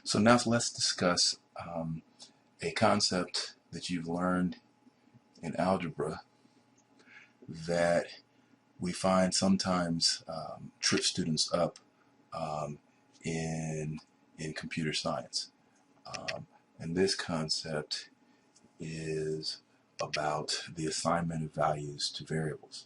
So now let's discuss a concept that you've learned in algebra that we find sometimes trips students up um, in computer science. And this concept is about the assignment of values to variables.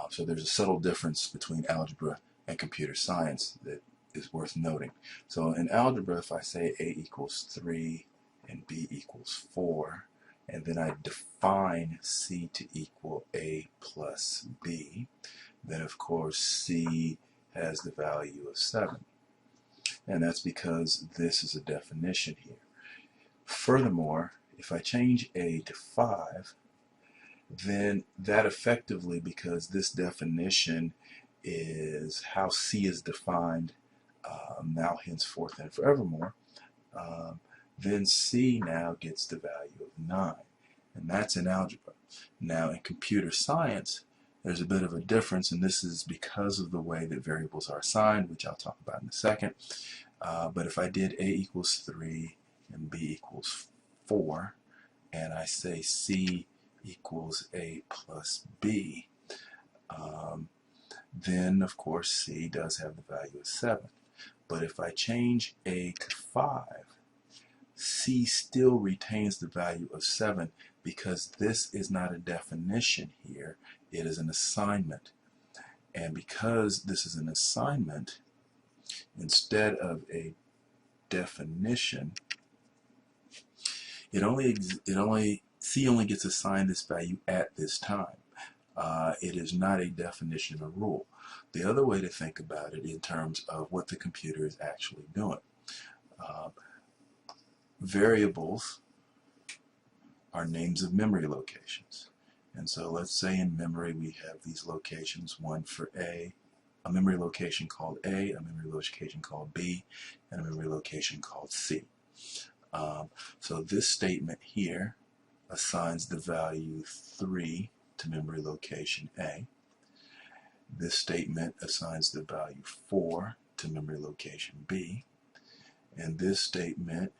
So there's a subtle difference between algebra and computer science that is worth noting. So in algebra, if I say a equals 3 and b equals 4, and then I define c to equal a plus b, then of course c has the value of 7. And that's because this is a definition here. Furthermore, if I change a to 5, then that effectively, because this definition is how C is defined now, henceforth, and forevermore, then C now gets the value of 9. And that's in algebra. Now, in computer science, there's a bit of a difference, and this is because of the way that variables are assigned, which I'll talk about in a second. But if I did a equals 3 and b equals 4, and I say C equals a plus b, then of course C does have the value of 7. But if I change a to 5, C still retains the value of 7 because this is not a definition here, it is an assignment. And because this is an assignment, instead of a definition, C only gets assigned this value at this time. It is not a definition or rule. The other way to think about it in terms of what the computer is actually doing. Variables are names of memory locations. And so let's say in memory we have these locations, one for a memory location called A, a memory location called B, and a memory location called C. So this statement here assigns the value 3 to memory location A. This statement assigns the value 4 to memory location B. And this statement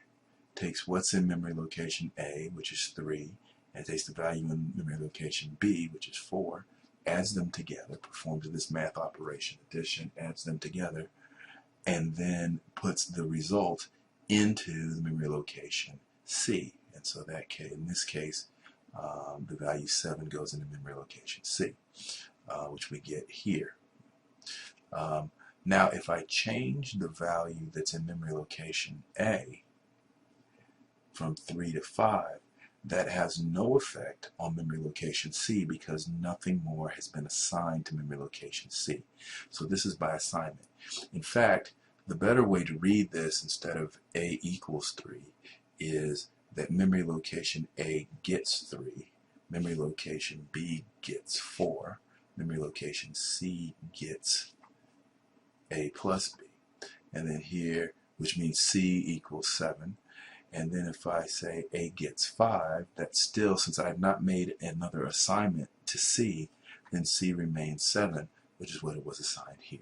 takes what's in memory location A, which is 3, and takes the value in memory location B, which is 4, adds them together, performs this math operation, addition, adds them together, and then puts the result into the memory location C. And so that in this case, the value 7 goes into memory location C, which we get here. Now, if I change the value that's in memory location A from 3 to 5, that has no effect on memory location C because nothing more has been assigned to memory location C. So this is by assignment. In fact, the better way to read this instead of A equals 3 is that memory location A gets 3, memory location B gets 4, memory location C gets A plus B. And then here, which means C equals 7. And then if I say A gets 5, that's still, since I have not made another assignment to C, then C remains 7, which is what it was assigned here.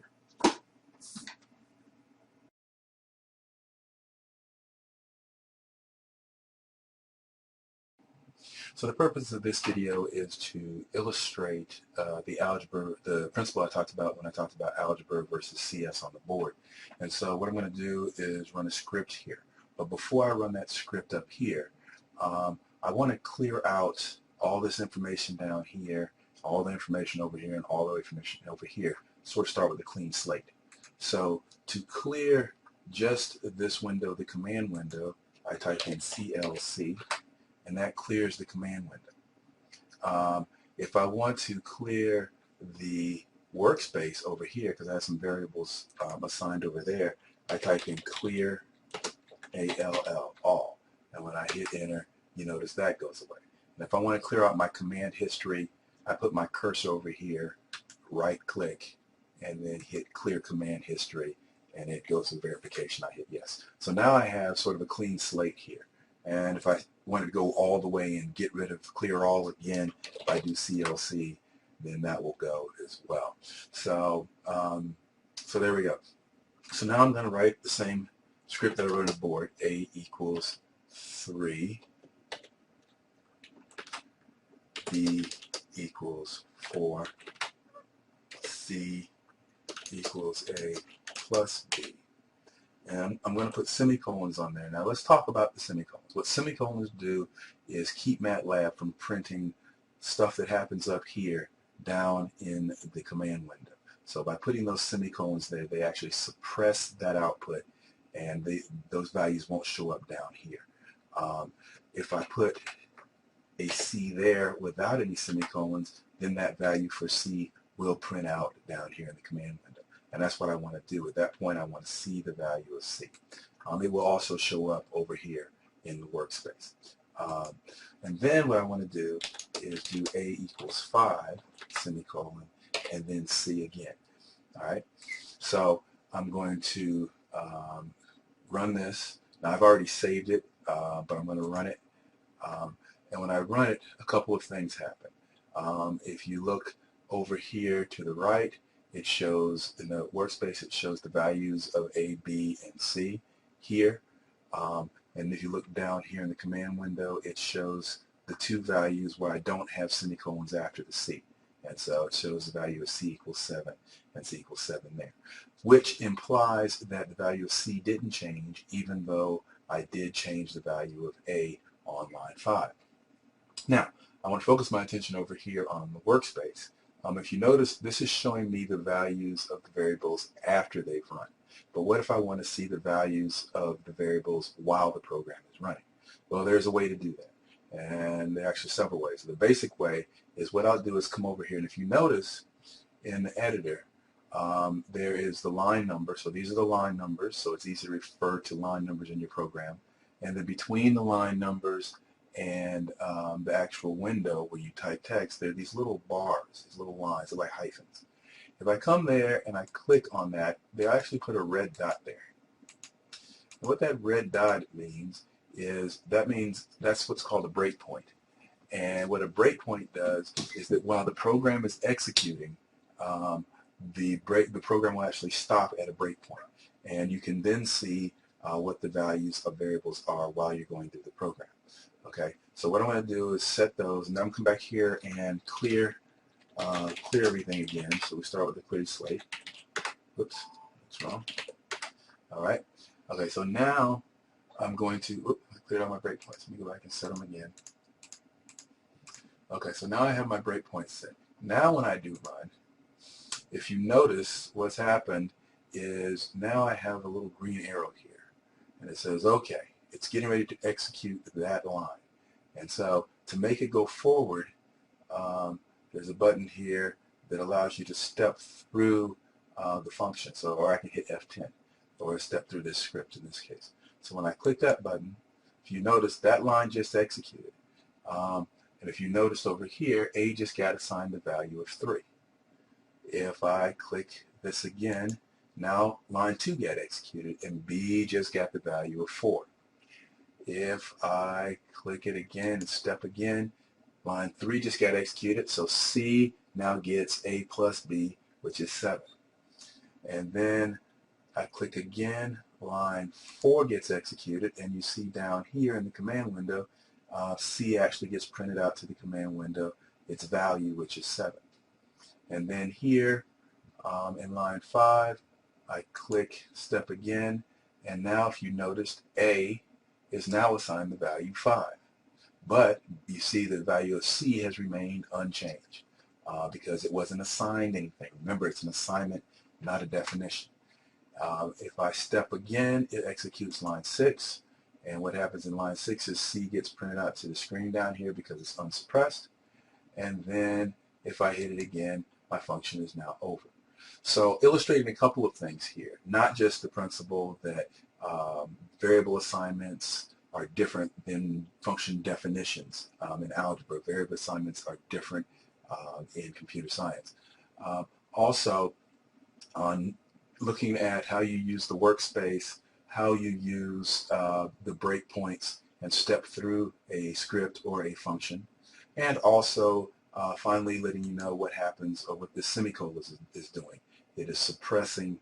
So the purpose of this video is to illustrate the principle I talked about when I talked about algebra versus CS on the board. And so what I'm going to do is run a script here. But before I run that script up here, I want to clear out all this information down here, all the information over here, and all the information over here. Sort of start with a clean slate. So to clear just this window, the command window, I type in CLC, and that clears the command window. If I want to clear the workspace over here, because I have some variables assigned over there, I type in clear ALL, all. And when I hit enter, you notice that goes away. And if I want to clear out my command history, I put my cursor over here, right click, and then hit clear command history, and it goes to verification. I hit yes. So now I have sort of a clean slate here. And if I wanted to go all the way and get rid of clear all again, if I do CLC, then that will go as well. So, so there we go. So now I'm going to write the same script that I wrote on the board, A equals 3, B equals 4, C equals A plus B. And I'm going to put semicolons on there. Now let's talk about the semicolons. What semicolons do is keep MATLAB from printing stuff that happens up here down in the command window. So by putting those semicolons there, they actually suppress that output, and those values won't show up down here. If I put a C there without any semicolons, then that value for C will print out down here in the command window. And that's what I want to do. At that point, I want to see the value of C. It will also show up over here in the workspace. And then what I want to do is do A equals 5, semicolon, and then C again. All right? So I'm going to run this. Now, I've already saved it, but I'm going to run it. And when I run it, a couple of things happen. If you look over here to the right, it shows in the workspace, it shows the values of A, B, and C here. And if you look down here in the command window, it shows the two values where I don't have semicolons after the C. And so it shows the value of C equals 7 and C equals 7 there, which implies that the value of C didn't change even though I did change the value of A on line 5. Now, I want to focus my attention over here on the workspace. If you notice, this is showing me the values of the variables after they've run. But what if I want to see the values of the variables while the program is running? Well, there's a way to do that. And there are actually several ways. The basic way is what I'll do is come over here, and if you notice in the editor, there is the line number. So these are the line numbers, so it's easy to refer to line numbers in your program. And then between the line numbers and the actual window where you type text, there are these little bars, these little lines, they're like hyphens. If I come there and I click on that, they actually put a red dot there. And what that red dot means is that's what's called a breakpoint. And what a breakpoint does is that while the program is executing, the program will actually stop at a breakpoint. And you can then see what the values of variables are while you're going through the program. Okay, so what I'm going to do is set those, and then I'm going to come back here and clear everything again. So we start with a clear slate. Oops, that's wrong. All right. Okay, so now I'm going to, I cleared all my breakpoints. Let me go back and set them again. Okay, so now I have my breakpoints set. Now when I do run, if you notice what's happened is now I have a little green arrow here. And it says, okay, it's getting ready to execute that line. And so to make it go forward, there's a button here that allows you to step through the function. So, or I can hit F10 or step through this script in this case. So when I click that button, if you notice that line just executed. And if you notice over here, A just got assigned the value of 3. If I click this again, now line 2 got executed and B just got the value of 4. If I click it again and step again, line 3 just got executed, so C now gets A plus B, which is 7. And then I click again, line 4 gets executed, and you see down here in the command window, C actually gets printed out to the command window, its value, which is 7. And then here in line 5, I click step again, and now if you noticed, A is now assigned the value 5. But you see the value of C has remained unchanged because it wasn't assigned anything. Remember, it's an assignment, not a definition. If I step again, it executes line 6. And what happens in line 6 is C gets printed out to the screen down here because it's unsuppressed. And then if I hit it again, my function is now over. So illustrating a couple of things here, not just the principle that variable assignments are different than function definitions in algebra. Variable assignments are different in computer science. Also, on looking at how you use the workspace, how you use the breakpoints and step through a script or a function, and also finally letting you know what happens or what the semicolon is doing. It is suppressing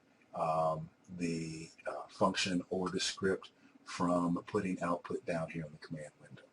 the function or the script from putting output down here in the command window.